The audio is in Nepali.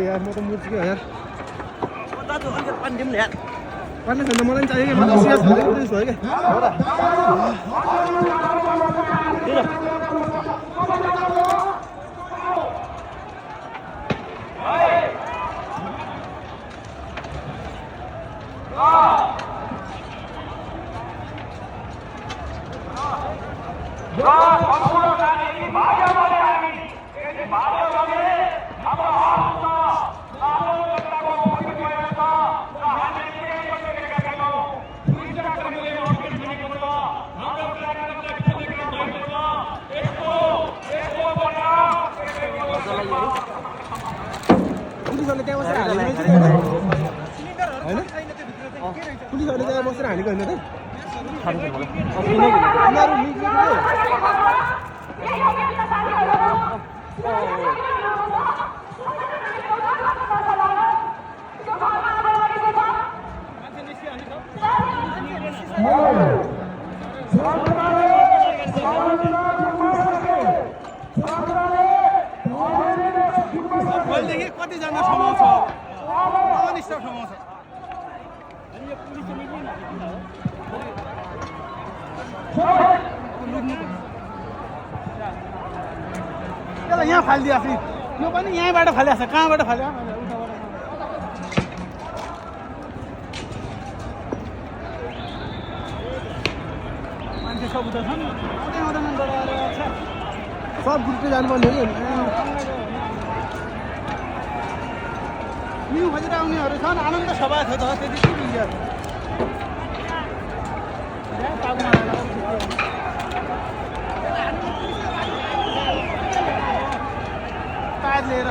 यार म त मुर्छु यार दाजु अलि पानी दिउँ न यार पानी छैन मलाई चाहियो कि मलाई सिरियस भयो कि पुलिसहरूले त्यहाँ बसेर हालेको होइन पुलिसहरूले त्यहाँ बसेर हालेको होइन त कहिलेदेखि कतिजना समाउँछ अनिष्ट समाउँछ त्यसलाई यहाँ फालिदियो फेरि यो पनि यहीँबाट फालिएको छ कहाँबाट फाल्यो मान्छे सब उता छन् आउँदैन सब ग्रुपले जानुपर्ने हो न्यु खोजेर आउनेहरू छन् आनन्द सभा छ त त्यति के बुझ्यो टायर लिएर